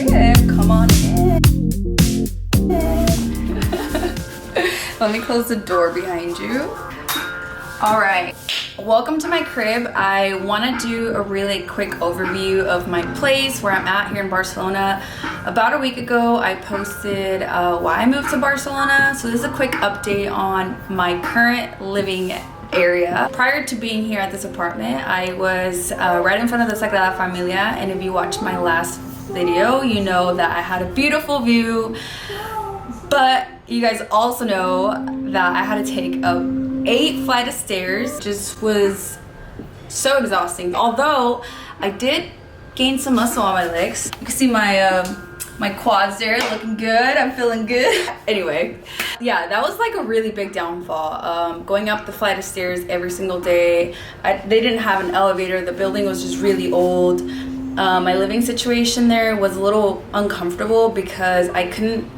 crib. Come on in. Let me close the door behind you. All right, welcome to my crib. I want to do a really quick overview of my place, where I'm at here in Barcelona. About a week ago, I posted why I moved to Barcelona. So this is a quick update on my current living area. Prior to being here at this apartment, I was right in front of the Sagrada Familia, and if you watched my last video, you know that I had a beautiful view, but you guys also know that I had to take a 8 flight of stairs. Just was so exhausting. Although I did gain some muscle on my legs. You can see my my quads there, looking good. I'm feeling good. Anyway, yeah, that was like a really big downfall. Going up the flight of stairs every single day. They didn't have an elevator. The building was just really old. My living situation there was a little uncomfortable because I couldn't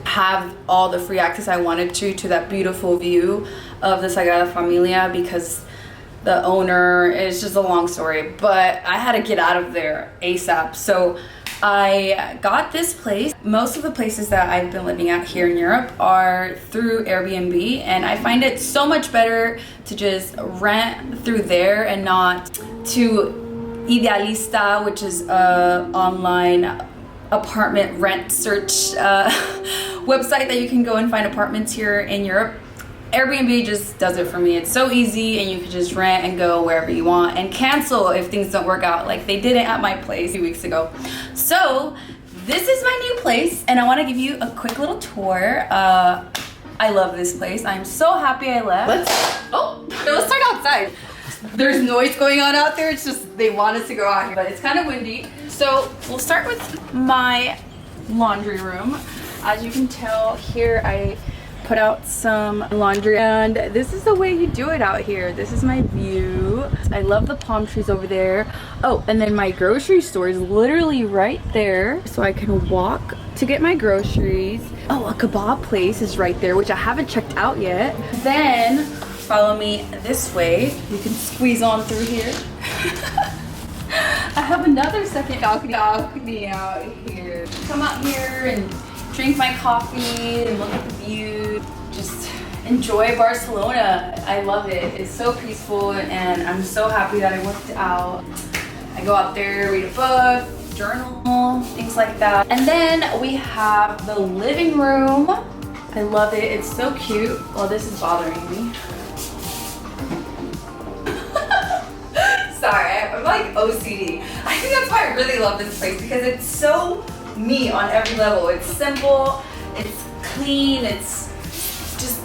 have all the free access I wanted to that beautiful view of the Sagrada Familia, because the owner, is just a long story, but I had to get out of there ASAP. So I got this place. Most of the places that I've been living at here in Europe are through Airbnb, and I find it so much better to just rent through there and not to Idealista, which is a online apartment rent search website that you can go and find apartments here in Europe. Airbnb just does it for me. It's so easy, and you can just rent and go wherever you want and cancel if things don't work out, like they didn't at my place a few weeks ago. So this is my new place, and I want to give you a quick little tour. I love this place. I'm so happy I left. Let's start outside. There's noise going on out there. It's just they want us to go out here, but it's kind of windy. So we'll start with my laundry room. As you can tell here, I put out some laundry, and this is the way you do it out here. This is my view. I love the palm trees over there. Oh, and then my grocery store is literally right there, so I can walk to get my groceries. Oh, a kebab place is right there, which I haven't checked out yet. Then follow me this way. You can squeeze on through here. I have another second balcony out here. Come out here and drink my coffee and look at the view. Just enjoy Barcelona. I love it. It's so peaceful, and I'm so happy that I worked out. I go out there, read a book, journal, things like that. And then we have the living room. I love it. It's so cute. Well, this is bothering me. Sorry, I'm like OCD. I think that's why I really love this place, because it's so me on every level. It's simple, it's clean, it's just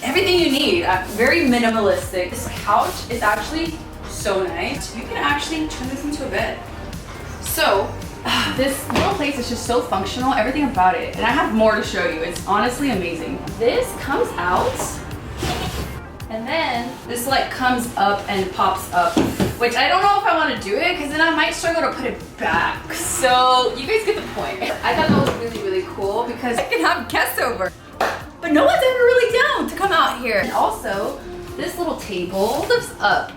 everything you need. Very minimalistic. This couch is actually so nice. You can actually turn this into a bed. So this little place is just so functional, everything about it. And I have more to show you. It's honestly amazing. This comes out, and then this like comes up and pops up, which I don't know if I want to do it, because then I might struggle to put it back. So you guys get the point. I thought that was really, really cool, because I can have guests over, but no one's ever really down to come out here. And also, this little table lifts up,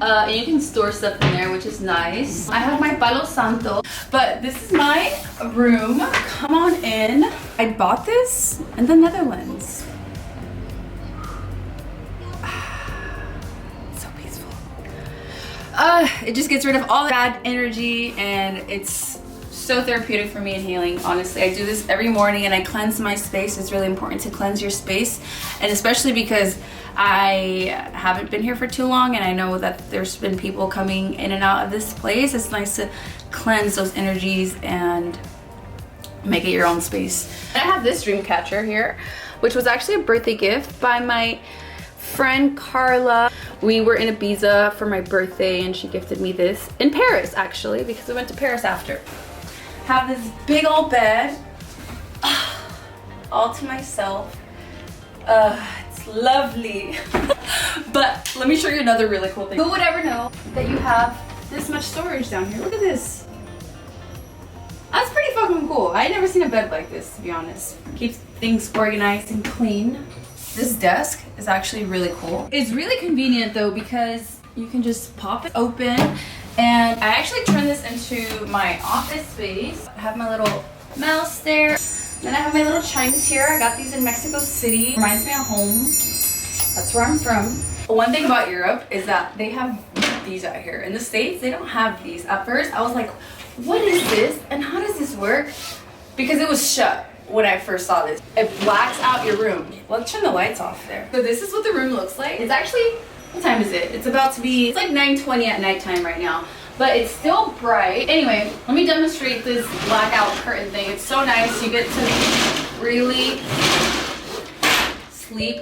and you can store stuff in there, which is nice. I have my Palo Santo, but this is my room. Come on in. I bought this in the Netherlands. It just gets rid of all the bad energy, and it's so therapeutic for me and healing. Honestly, I do this every morning, and I cleanse my space. It's really important to cleanse your space, and especially because I haven't been here for too long, and I know that there's been people coming in and out of this place. It's nice to cleanse those energies and make it your own space. And I have this dream catcher here, which was actually a birthday gift by my friend Carla. We were in Ibiza for my birthday, and she gifted me this in Paris, actually, because we went to Paris after. Have this big old bed all to myself. It's lovely. But let me show you another really cool thing. Who would ever know that you have this much storage down here? Look at this. That's pretty fucking cool. I never seen a bed like this, to be honest. Keeps things organized and clean. This desk is actually really cool. It's really convenient though, because you can just pop it open And I actually turned this into my office space. I have my little mouse there. Then I have my little chimes here. I got these in Mexico City. Reminds me of home. That's where I'm from. One thing about Europe is that they have these out here. In the States, they don't have these. At first, I was like, what is this? And how does this work? Because it was shut when I first saw this. It blacks out your room. Let's turn the lights off there. So this is what the room looks like. It's actually, what time is it? It's about to be, it's like 9:20 at nighttime right now. But it's still bright. Anyway, let me demonstrate this blackout curtain thing. It's so nice. You get to really sleep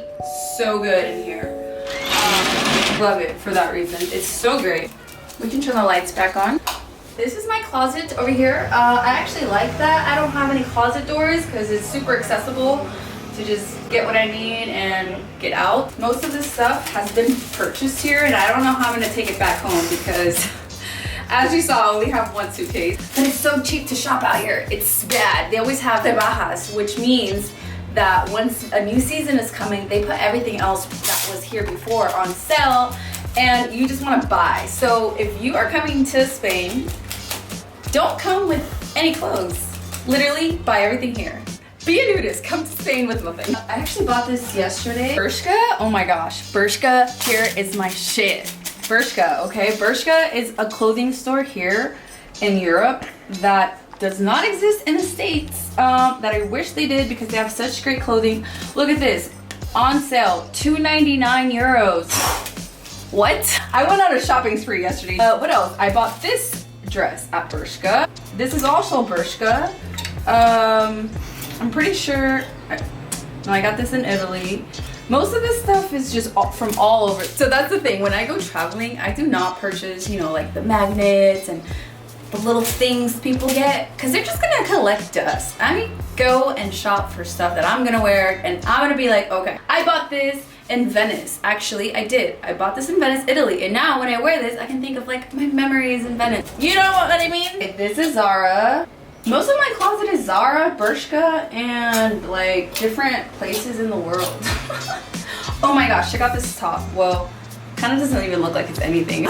so good in here. Love it for that reason. It's so great. We can turn the lights back on. This is my closet over here. I actually like that. I don't have any closet doors because it's super accessible to just get what I need and get out. Most of this stuff has been purchased here and I don't know how I'm gonna take it back home because as you saw, I only have one suitcase. But it's so cheap to shop out here. It's bad. They always have rebajas, which means that once a new season is coming, they put everything else that was here before on sale and you just want to buy. So if you are coming to Spain, don't come with any clothes. Literally buy everything here. Be a nudist, come to Spain with nothing. I actually bought this yesterday. Bershka, oh my gosh. Bershka here is my shit. Bershka, okay? Bershka is a clothing store here in Europe that does not exist in the States, that I wish they did because they have such great clothing. Look at this, on sale, 2.99 euros. What? I went on a shopping spree yesterday. What else? I bought this dress at Bershka. This is also Bershka. I'm pretty sure, I got this in Italy. Most of this stuff is just from all over. So that's the thing, when I go traveling, I do not purchase, you know, like the magnets and the little things people get, because they're just gonna collect dust. I go and shop for stuff that I'm gonna wear and I'm gonna be like, okay, I bought this in Venice. Actually, I did. I bought this in Venice, Italy. And now when I wear this, I can think of like my memories in Venice. You know what I mean? This is Zara. Most of my closet is Zara, Bershka, and like different places in the world. Oh my gosh, check out this top. Well, kind of doesn't even look like it's anything.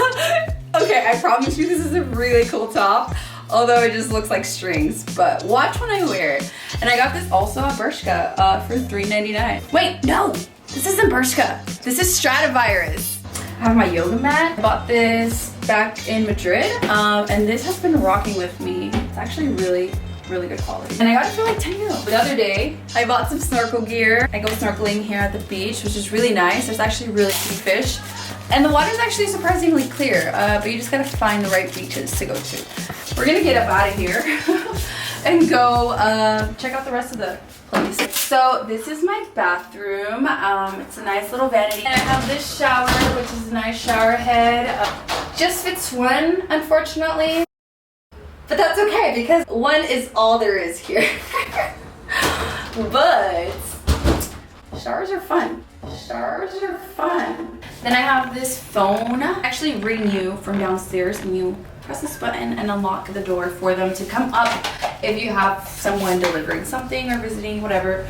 Okay, I promise you this is a really cool top, although it just looks like strings, but watch when I wear it. And I got this also at Bershka for $3.99. Wait, no, this isn't Bershka. This is Stradivarius. I have my yoga mat. I bought this back in Madrid, and this has been rocking with me. It's actually really good quality. And I got it for like 10 euros. The other day, I bought some snorkel gear. I go snorkeling here at the beach, which is really nice. There's actually really pretty fish. And the water is actually surprisingly clear, but you just gotta find the right beaches to go to. We're gonna get up out of here and go check out the rest of the place. So this is my bathroom. It's a nice little vanity. And I have this shower, which is a nice shower head. Just fits one, unfortunately. But that's okay, because one is all there is here. But showers are fun. Showers are fun. Then I have this phone. I actually ring you from downstairs and you press this button and unlock the door for them to come up if you have someone delivering something or visiting, whatever.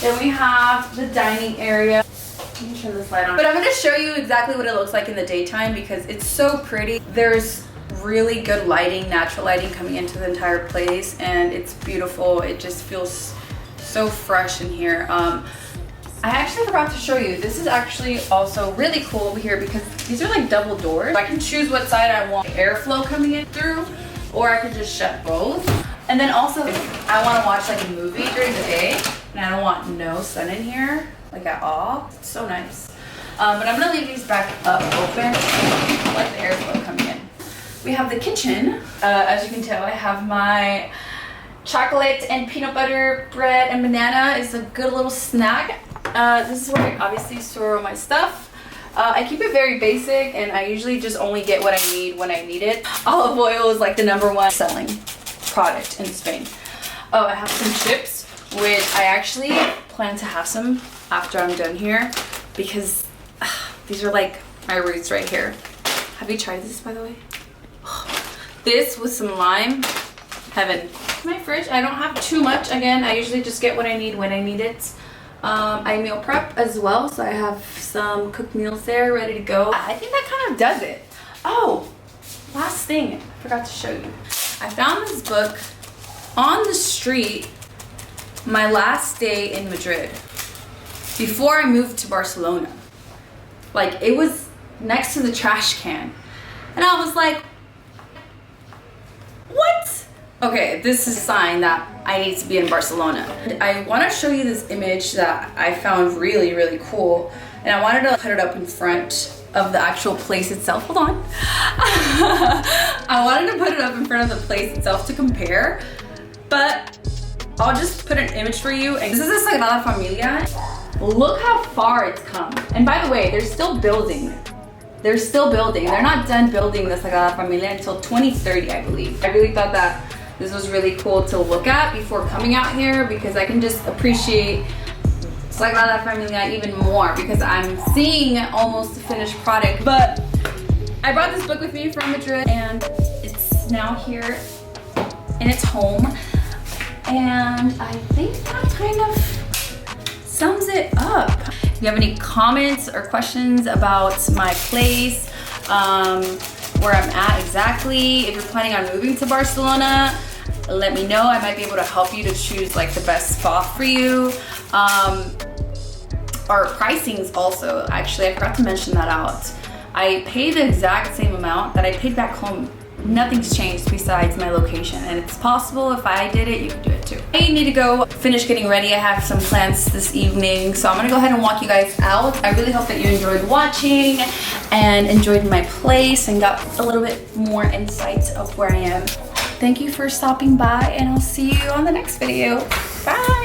Then we have the dining area. Let me turn this light on. But I'm gonna show you exactly what it looks like in the daytime because it's so pretty. There's really good lighting, natural lighting coming into the entire place, and it's beautiful. It just feels so fresh in here. I actually forgot to show you, this is actually also really cool over here because these are like double doors. I can choose what side I want airflow coming in through, or I could just shut both. And then also, if I want to watch like a movie during the day, and I don't want no sun in here, like at all, it's so nice. But I'm gonna leave these back up open, let the airflow coming in. We have the kitchen. As you can tell, I have my chocolate and peanut butter bread and banana. It's a good little snack. This is where I obviously store all my stuff. I keep it very basic and I usually just only get what I need when I need it. Olive oil is like the #1 selling product in Spain. Oh, I have some chips, which I actually plan to have some after I'm done here because these are like my roots right here. Have you tried this, by the way? This with some lime, heaven. My fridge, I don't have too much. Again, I usually just get what I need when I need it. I meal prep as well, so I have some cooked meals there ready to go. I think that kind of does it. Oh, last thing I forgot to show you. I found this book on the street my last day in Madrid before I moved to Barcelona. Like, it was next to the trash can. And I was like, what? Okay, this is a sign that I need to be in Barcelona. I want to show you this image that I found really, really cool. And I wanted to put it up in front of the actual place itself. Hold on. I wanted to put it up in front of the place itself to compare, but I'll just put an image for you. And this is the Sagrada Familia. Look how far it's come. And by the way, they're still building. They're still building. They're not done building the Sagrada Familia until 2030, I believe. I really thought that this was really cool to look at before coming out here, because I can just appreciate Sagrada Familia even more because I'm seeing almost a finished product. But I brought this book with me from Madrid and it's now here in its home. And I think that kind of sums it up. If you have any comments or questions about my place, where I'm at exactly, if you're planning on moving to Barcelona, let me know. I might be able to help you to choose like the best spot for you. Our pricings also, actually, I forgot to mention that out. I pay the exact same amount that I paid back home. Nothing's changed besides my location, and it's possible if I did it, you can do it too. I need to go finish getting ready. I have some plans this evening, so I'm gonna go ahead and walk you guys out. I really hope that you enjoyed watching and enjoyed my place and got a little bit more insights of where I am. Thank you for stopping by, and I'll see you on the next video. Bye!